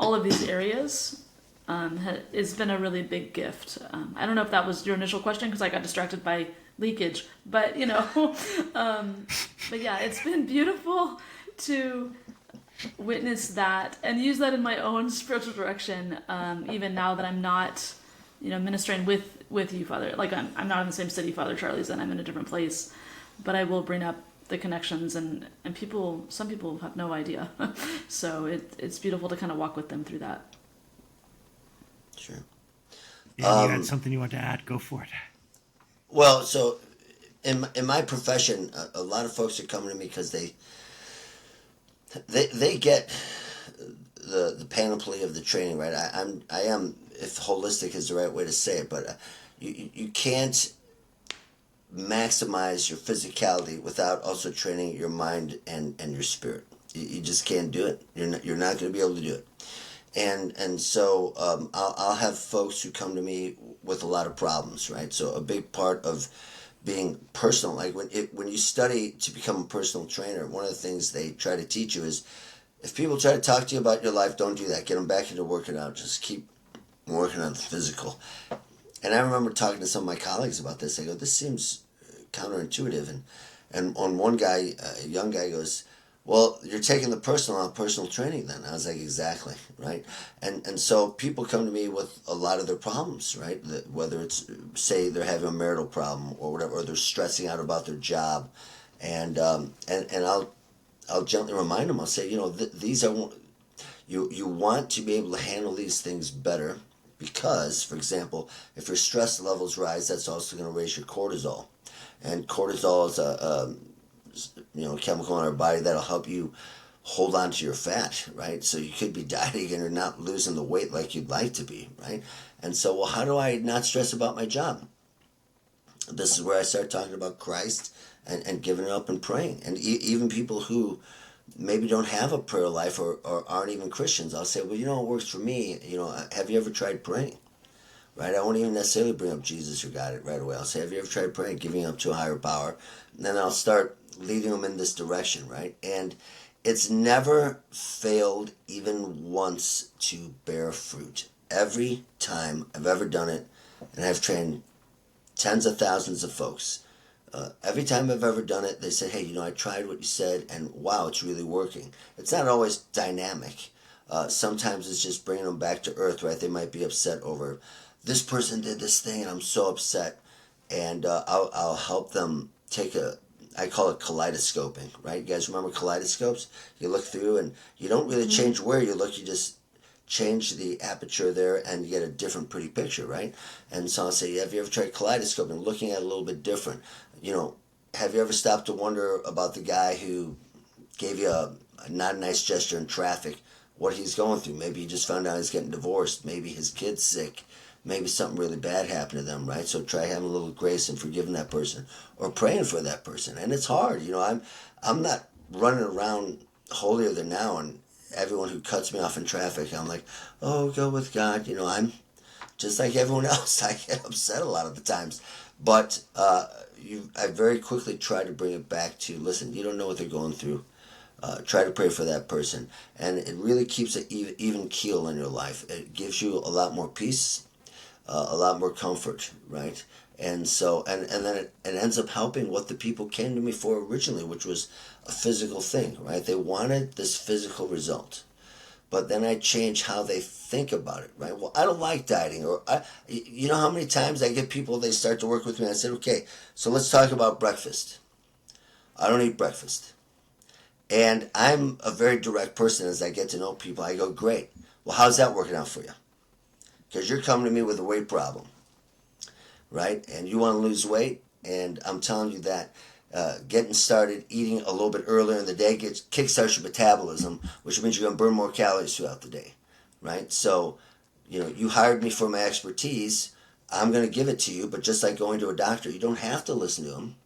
areas, has been a really big gift. I don't know if that was your initial question, because I got distracted by leakage, but, you know, but yeah, it's been beautiful to witness that and use that in my own spiritual direction, even now that I'm not, you know, ministering with you, Father. Like, I'm not in the same city Father Charlie's in, I'm in a different place. But I will bring up the connections, and some people have no idea. So it's beautiful to kind of walk with them through that. Sure. Yeah, you had something you want to add? Go for it. Well, so in my profession, a lot of folks are coming to me because they get the panoply of the training, right? I am, if holistic is the right way to say it, but you can't maximize your physicality without also training your mind and your spirit. You just can't do it. You're not going to be able to do it. And so I'll have folks who come to me with a lot of problems, right? So a big part of being personal, like when you study to become a personal trainer, one of the things they try to teach you is, if people try to talk to you about your life, don't do that. Get them back into working out. Just keep working on the physical. And I remember talking to some of my colleagues about this. I go, this seems counterintuitive, and on one guy, a young guy, goes, well, you're taking the personal out of personal training then. I was like, exactly, right? And so people come to me with a lot of their problems, right? Whether it's, say, they're having a marital problem or whatever, or they're stressing out about their job, and I'll gently remind them. I'll say, you know, these are, you want to be able to handle these things better, because, for example, if your stress levels rise, that's also going to raise your cortisol. And cortisol is a chemical in our body that'll help you hold on to your fat, right? So you could be dieting and you're not losing the weight like you'd like to be, right? And so, well, how do I not stress about my job? This is where I start talking about Christ and giving it up and praying. And even people who maybe don't have a prayer life or aren't even Christians, I'll say, well, you know, it works for me. You know, have you ever tried praying? right? I won't even necessarily bring up Jesus or God right away. I'll say, have you ever tried praying, giving up to a higher power? And then I'll start leading them in this direction, right? And it's never failed even once to bear fruit. Every time I've ever done it, and I've trained tens of thousands of folks, every time I've ever done it, they said, hey, I tried what you said, and wow, it's really working. It's not always dynamic. Sometimes it's just bringing them back to earth, right? They might be upset over, this person did this thing, and I'm so upset. And I'll help them take I call it kaleidoscoping, right? You guys remember kaleidoscopes? You look through, and you don't really change where you look, you just change the aperture there and you get a different pretty picture, right? And so I'll say, have you ever tried kaleidoscoping, looking at it a little bit different? Have you ever stopped to wonder about the guy who gave you a not a nice gesture in traffic, what he's going through? Maybe he just found out he's getting divorced. Maybe his kid's sick. Maybe something really bad happened to them, right? So try having a little grace and forgiving that person or praying for that person. And it's hard. I'm not running around holier than thou, and everyone who cuts me off in traffic, I'm like, oh, go with God. I'm just like everyone else. I get upset a lot of the times. But I very quickly try to bring it back to, listen, you don't know what they're going through. Try to pray for that person. And it really keeps an even keel in your life. It gives you a lot more peace, a lot more comfort, right? And so, and then it ends up helping what the people came to me for originally, which was a physical thing, right? They wanted this physical result. But then I change how they think about it, right? Well, I don't like dieting. You know how many times I get people, they start to work with me, and I said, okay, so let's talk about breakfast. I don't eat breakfast. And I'm a very direct person as I get to know people. I go, great. Well, how's that working out for you? Because you're coming to me with a weight problem, right? And you want to lose weight, and I'm telling you that getting started eating a little bit earlier in the day kickstarts your metabolism, which means you're going to burn more calories throughout the day, right? So, you hired me for my expertise. I'm going to give it to you, but just like going to a doctor, you don't have to listen to them.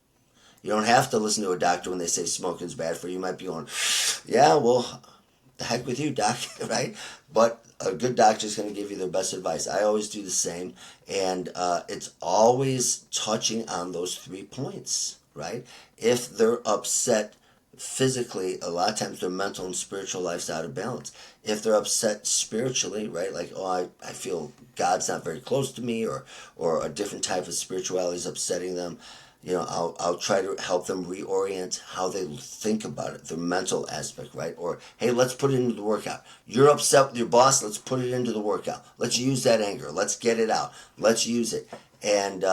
You don't have to listen to a doctor when they say smoking's bad for you. You might be going, yeah, well, the heck with you, doc, right? But a good doctor is going to give you their best advice. I always do the same, and it's always touching on those 3 points, right? If they're upset physically, a lot of times their mental and spiritual life's out of balance. If they're upset spiritually, right, like, oh, I feel God's not very close to me, or a different type of spirituality is upsetting them, I'll try to help them reorient how they think about it, their mental aspect, right? Or, hey, let's put it into the workout. You're upset with your boss, let's put it into the workout. Let's use that anger. Let's get it out. Let's use it. And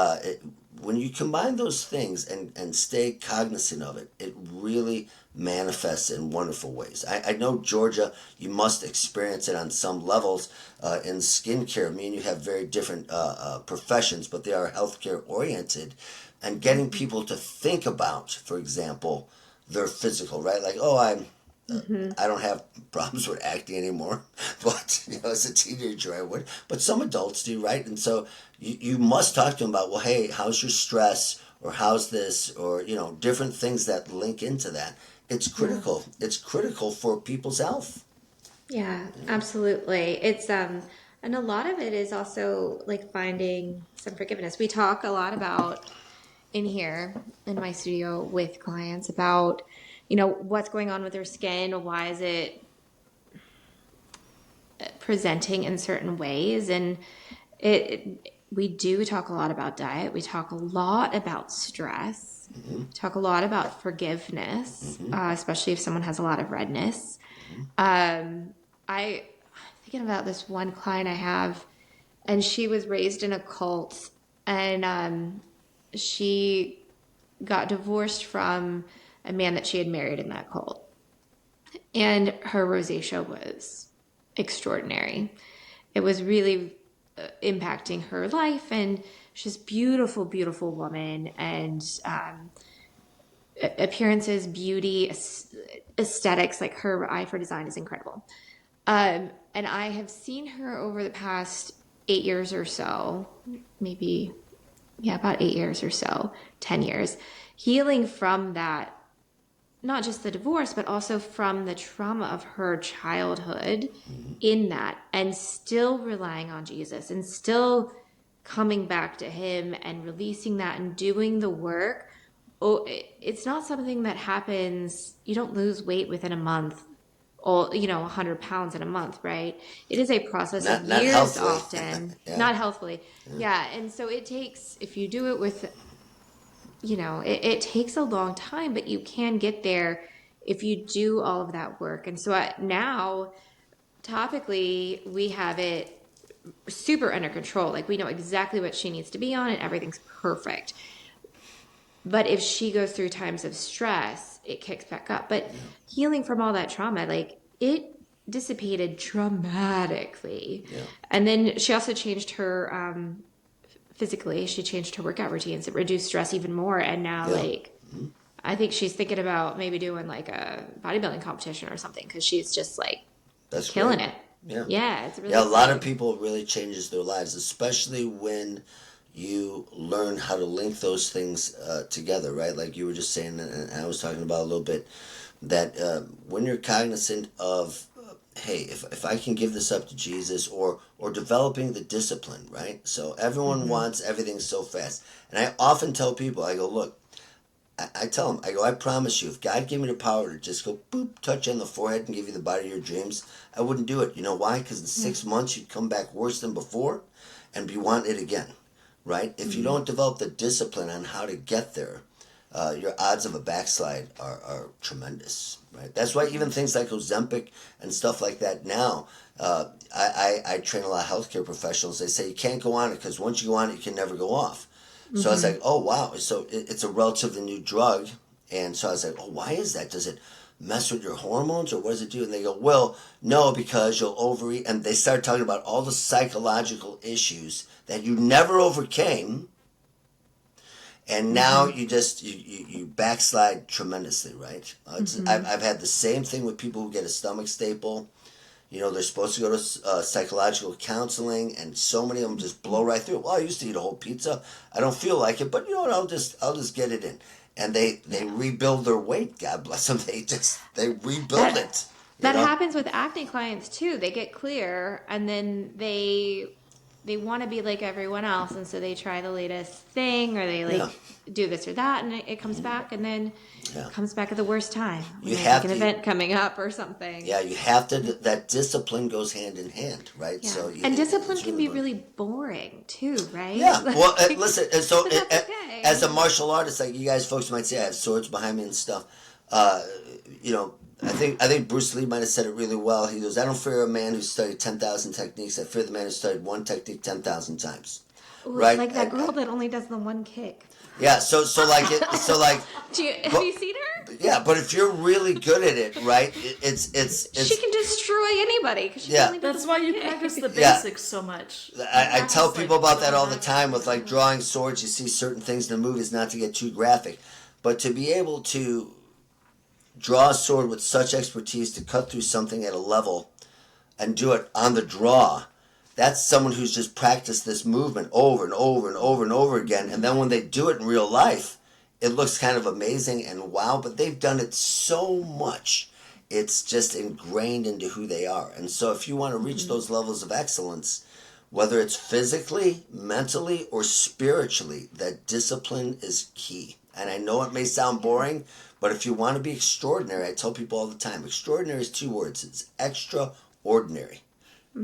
when you combine those things and stay cognizant of it, it really manifests in wonderful ways. I know, Georgia, you must experience it on some levels. In skincare, me and you have very different professions, but they are healthcare oriented. And getting people to think about, for example, their physical, right? Like, oh, I don't have problems with acne anymore, but as a teenager I would. But some adults do, right? And so you must talk to them about, well, hey, how's your stress, or how's this, or different things that link into that. It's critical. Yeah. It's critical for people's health. Yeah, absolutely. It's and a lot of it is also like finding some forgiveness. We talk a lot about in here in my studio with clients about, what's going on with their skin, why is it presenting in certain ways, and we do talk a lot about diet. We talk a lot about stress. Talk a lot about forgiveness, especially if someone has a lot of redness. I thinking about this one client I have, and she was raised in a cult, and she got divorced from a man that she had married in that cult. And her rosacea was extraordinary. It was really impacting her life, and she's a beautiful, beautiful woman, and appearances, beauty, aesthetics, like her eye for design is incredible. And I have seen her over the past 8 years or so, maybe, about 8 years or so, 10 years, healing from that, not just the divorce, but also from the trauma of her childhood in that, and still relying on Jesus, and still coming back to him and releasing that and doing the work. Oh, it's not something that happens. You don't lose weight within a month, or 100 pounds in a month, right? It is a process of Not years healthily. often, Yeah. not healthfully. Yeah, and so it takes, if you do it with, it takes a long time, but you can get there if you do all of that work. And so now, topically, we have it super under control. Like, we know exactly what she needs to be on, and everything's perfect. But if she goes through times of stress, it kicks back up. But healing from all that trauma, like, it dissipated dramatically. Yeah. And then she also changed her physically. She changed her workout routines. It reduced stress even more. And now, I think she's thinking about maybe doing like a bodybuilding competition or something, because she's just like That's killing great. it. Yeah. It's really Yeah, a lot of exciting. people really changes their lives, especially when you learn how to link those things together, right? Like you were just saying, and I was talking about a little bit, that when you're cognizant of, hey, if I can give this up to Jesus, or developing the discipline, right? So everyone wants everything so fast, and I often tell people, I go, look, I tell them, I go, I promise you, if God gave me the power to just go boop, touch you on the forehead and give you the body of your dreams, I wouldn't do it. You know why? Because in 6 months you'd come back worse than before and be wanting it again, right? If you don't develop the discipline on how to get there, your odds of a backslide are tremendous, right? That's why even things like Ozempic and stuff like that now, I train a lot of healthcare professionals. They say you can't go on it because once you go on it, you can never go off. So I was like, oh, wow. So it's a relatively new drug. And so I was like, oh, why is that? Does it mess with your hormones or what does it do? And they go, well, no, because you'll overeat. And they start talking about all the psychological issues that you never overcame. And now you just, you backslide tremendously, right? I've had the same thing with people who get a stomach staple. You know, they're supposed to go to psychological counseling, and so many of them just blow right through it. Well, I used to eat a whole pizza. I don't feel like it, but you know what? I'll just get it in, and they rebuild their weight. God bless them. They rebuild it. That happens with acne clients too. They get clear, and then they want to be like everyone else, and so they try the latest thing, or they do this or that, and it comes back, and then it comes back at the worst time. You There's have like an to- event coming up or something. Yeah, you have to. That discipline goes hand in hand, right? Yeah. So And discipline it's can be good. really boring too, right? Yeah. Well, Like, listen. And so, but that's okay. as a martial artist, like you guys, folks might say, I have swords behind me and stuff. You know, I think Bruce Lee might have said it really well. He goes, "I don't fear a man who studied 10,000 techniques. I fear the man who studied one technique 10,000 times." Ooh, Right? Like that And- girl that only does the one kick. Yeah. So like Have you seen her? yeah. But if you're really good at it, right? It's She can destroy anybody because she Yeah. only does That's the why one you kick. practice the Yeah. basics so much. I tell Practice, people like, about that all the back. time with like drawing swords. You see certain things in the movies, not to get too graphic, but to be able to draw a sword with such expertise to cut through something at a level and do it on the draw, that's someone who's just practiced this movement over and over and over and over again. And then when they do it in real life, it looks kind of amazing and wow, but they've done it so much. It's just ingrained into who they are. And so if you want to reach those levels of excellence, whether it's physically, mentally, or spiritually, that discipline is key. And I know it may sound boring, but if you want to be extraordinary, I tell people all the time, extraordinary is 2 words. It's extraordinary.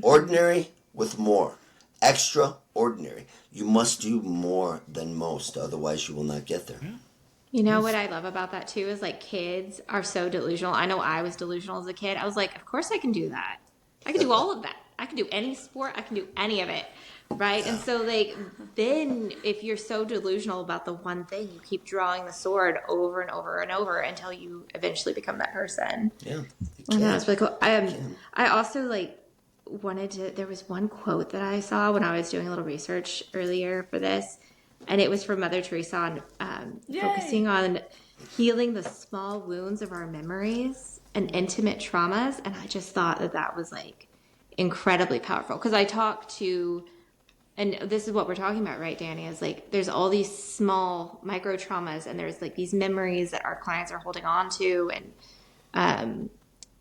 Ordinary with more. Extraordinary. You must do more than most, otherwise you will not get there. You know what I love about that too is like kids are so delusional. I know I was delusional as a kid. I was like, of course I can do that. I can do all of that. I can do any sport. I can do any of it. Right. And so like then if you're so delusional about the one thing, you keep drawing the sword over and over and over until you eventually become that person. Yeah. I know, it's really cool. I also like wanted to, there was one quote that I saw when I was doing a little research earlier for this, and it was from Mother Teresa on Yay. focusing on healing the small wounds of our memories and intimate traumas. And I just thought that was like incredibly powerful because I talked to, and this is what we're talking about, right, Danny? Is like there's all these small micro traumas, and there's like these memories that our clients are holding on to, and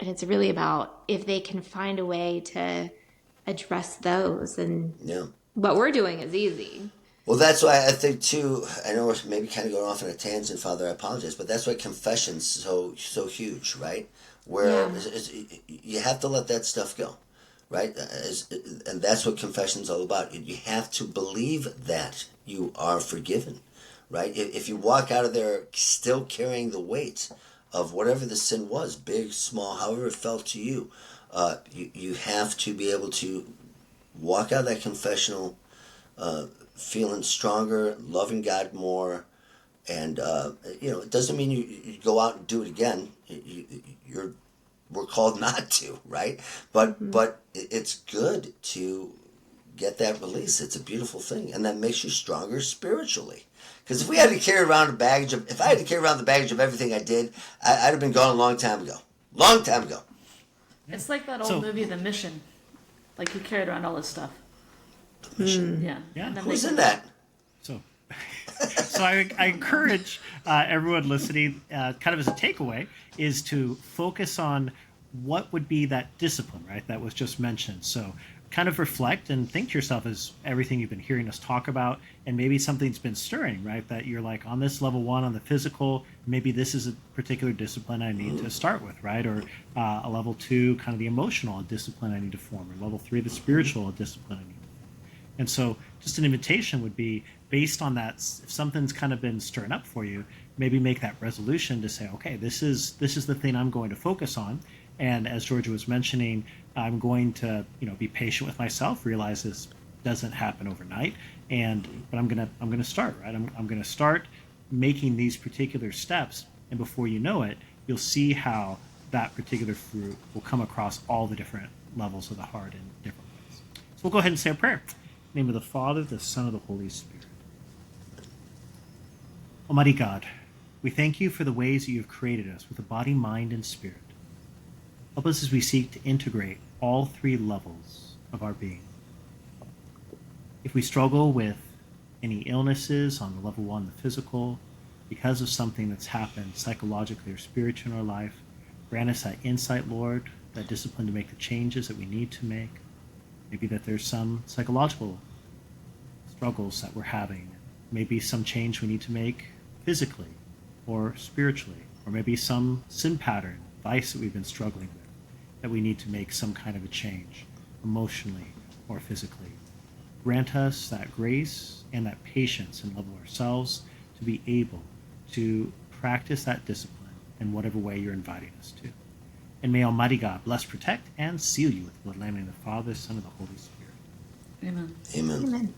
it's really about if they can find a way to address those, and Yeah. what we're doing is easy. Well, that's why I think too. I know we're maybe kind of going off on a tangent, Father. I apologize, but that's why confession's so huge, right? Where Yeah. you have to let that stuff go, right? And that's what confession's all about. You have to believe that you are forgiven, right? If you walk out of there still carrying the weight of whatever the sin was, big, small, however it felt to you, you have to be able to walk out of that confessional. Feeling stronger, loving God more, and it doesn't mean you go out and do it again. We're called not to, right? But it's good to get that release. It's a beautiful thing, and that makes you stronger spiritually. Because if I had to carry around the baggage of everything I did, I'd have been gone a long time ago. Long time ago. It's like that old So- movie, The Mission. Like he carried around all this stuff. Yeah. Yeah. And then Who's they- in that? So, so I encourage everyone listening, kind of as a takeaway, is to focus on what would be that discipline, right? That was just mentioned. So, kind of reflect and think to yourself as everything you've been hearing us talk about, and maybe something's been stirring, right? That you're like on this level 1 on the physical, maybe this is a particular discipline I need to start with, right? Or a level 2, kind of the emotional discipline I need to form, or level 3, the spiritual discipline I need to form. And so, just an invitation would be based on that. If something's kind of been stirring up for you, maybe make that resolution to say, okay, this is the thing I'm going to focus on. And as Georgia was mentioning, I'm going to be patient with myself. Realize this doesn't happen overnight, but I'm gonna start, right. I'm gonna start making these particular steps, and before you know it, you'll see how that particular fruit will come across all the different levels of the heart in different ways. So we'll go ahead and say a prayer. In the name of the Father, the Son, and the Holy Spirit. Almighty God, we thank you for the ways that you have created us with a body, mind, and spirit. Help us as we seek to integrate all 3 levels of our being. If we struggle with any illnesses on the level 1, the physical, because of something that's happened psychologically or spiritually in our life, grant us that insight, Lord, that discipline to make the changes that we need to make. Maybe that there's some psychological struggles that we're having. Maybe some change we need to make physically or spiritually. Or maybe some sin pattern, vice that we've been struggling with, that we need to make some kind of a change, emotionally or physically. Grant us that grace and that patience and love of ourselves to be able to practice that discipline in whatever way you're inviting us to. And may Almighty God bless, protect, and seal you with the blood lamb of the Father, Son, and the Holy Spirit. Amen. Amen. Amen.